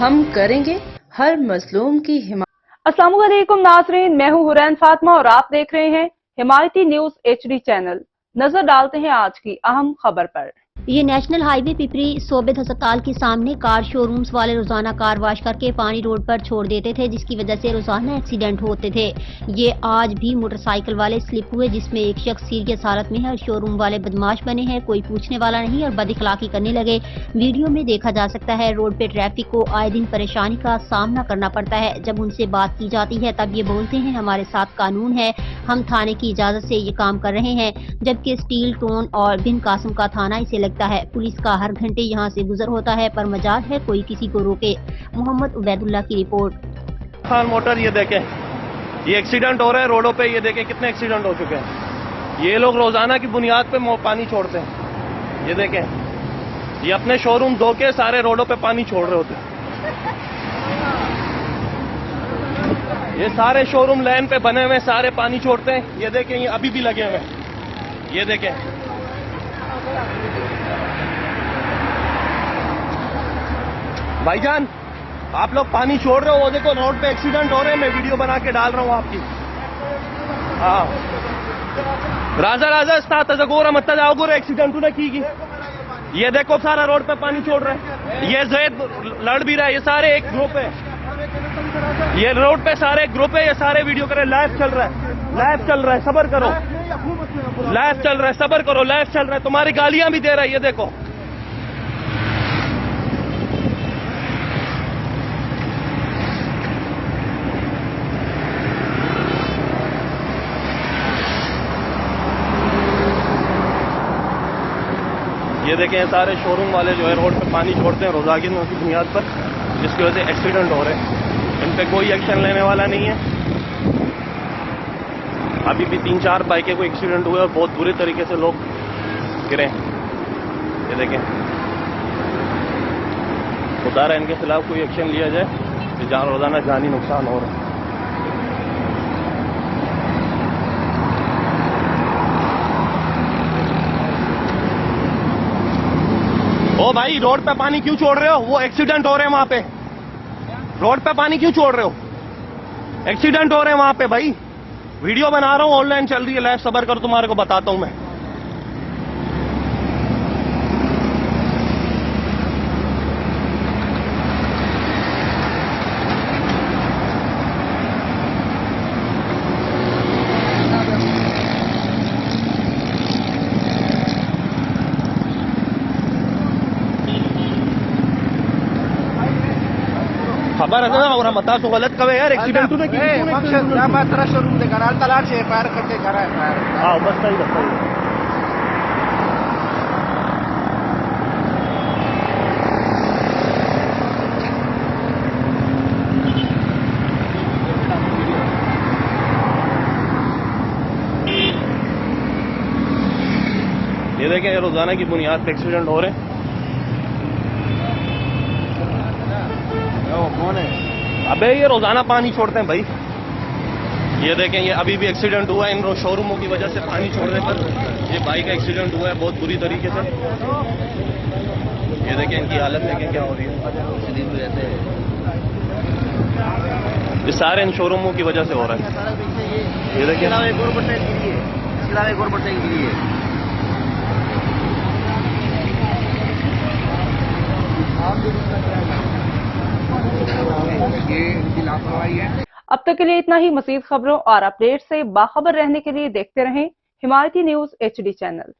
हम करेंगे हर मजलूम की हिमायत। अस्सलाम वालेकुम नाज़रीन, मैं हूं हुरैन फातिमा और आप देख रहे हैं हिमायती न्यूज HD चैनल। नजर डालते हैं आज की अहम खबर पर। ये नेशनल हाईवे पिपरी सोबित अस्पताल के सामने कार शोरूम्स वाले रोजाना कार वाश करके पानी रोड पर छोड़ देते थे, जिसकी वजह से रोजाना एक्सीडेंट होते थे। ये आज भी मोटरसाइकिल वाले स्लिप हुए, जिसमें एक शख्स सीरियस हालत में है और शोरूम वाले बदमाश बने हैं, कोई पूछने वाला नहीं और बदअखलाकी करने लगे। वीडियो में देखा जा सकता है रोड पे ट्रैफिक को आए दिन परेशानी का सामना करना पड़ता है। जब उनसे बात की जाती है तब ये बोलते हैं हमारे साथ कानून है, हम थाने की इजाजत से ये काम कर रहे हैं, जबकि स्टील टोन और बिन कासिम का थाना इसे लगता है। पुलिस का हर घंटे यहाँ से गुजर होता है, पर मजाल है कोई किसी को रोके। मोहम्मद उबैदुल्ला की रिपोर्ट। खान मोटर, ये देखें, ये एक्सीडेंट हो रहे हैं रोडों पे। ये देखें कितने एक्सीडेंट हो चुके हैं। ये लोग रोजाना की बुनियाद पे पानी छोड़ते हैं। ये देखें, ये अपने शोरूम धो के सारे रोडों पे पानी छोड़ रहे होते हैं। ये सारे शोरूम लाइन पे बने हुए सारे पानी छोड़ते हैं। ये देखें, ये अभी भी लगे हुए हैं। ये देखें, भाईजान आप लोग पानी छोड़ रहे हो। वो देखो रोड पे एक्सीडेंट हो रहे हैं, मैं वीडियो बना के डाल रहा हूँ आपकी। हाँ, राजा राजा स्था तजगोरा मत जाओ गोरे एक्सीडेंट ने की। ये देखो सारा रोड पे पानी छोड़ रहे हैं। ये जैद लड़ भी रहा है। ये सारे एक ग्रुप है, ये रोड पे सारे एक ग्रुप है। ये सारे वीडियो कर रहे हैं। लाइव चल रहा है, लाइव चल रहा है, सबर करो। लाइव चल रहा है, सबर करो, लाइव चल रहा है। तुम्हारी गालियां भी दे रहा है। ये देखो, ये देखें, सारे शोरूम वाले जो है रोड पे पानी छोड़ते हैं रोजागिरों की बुनियाद पर, जिसकी वजह से एक्सीडेंट हो रहे हैं। इन पे कोई एक्शन लेने वाला नहीं है। अभी भी 3-4 बाइकें को एक्सीडेंट हुए और बहुत बुरे तरीके से लोग गिरे। ये देखें, खुदा रहा इनके खिलाफ कोई एक्शन लिया जाए कि जहां रोजाना जानी नुकसान हो रहा है। ओ भाई, रोड पे पानी क्यों छोड़ रहे हो? वो एक्सीडेंट हो रहे हैं वहां पे। रोड पे पानी क्यों छोड़ रहे हो? एक्सीडेंट हो रहे हैं वहां पे भाई। वीडियो बना रहा हूं, ऑनलाइन चल रही है लाइव, सबर करो, तुम्हारे को बताता हूं मैं। खबर है ना, और हम बता तो गलत कवे यार। एक्सीडेंट ने की क्या बात तेरा शोरूम दे कराल तलाश से फायर करके करा है फायर। हां, बस सही बताइए। ये देखें, रोजाना की बुनियाद पे एक्सीडेंट हो रहे हैं। कौन है? अबे ये रोजाना पानी छोड़ते हैं भाई। ये देखें, ये अभी भी एक्सीडेंट हुआ है इन शोरूमों की वजह से पानी छोड़ने पर। ये बाइक का एक्सीडेंट हुआ है बहुत बुरी तरीके से। ये देखें, इनकी हालत देखें क्या हो रही है। ये सारे इन शोरूमों की वजह से हो रहा है। ये देखें, अब तक के लिए इतना ही। मजीद खबरों और अपडेट से बाखबर रहने के लिए देखते रहें हिमायती न्यूज HD चैनल।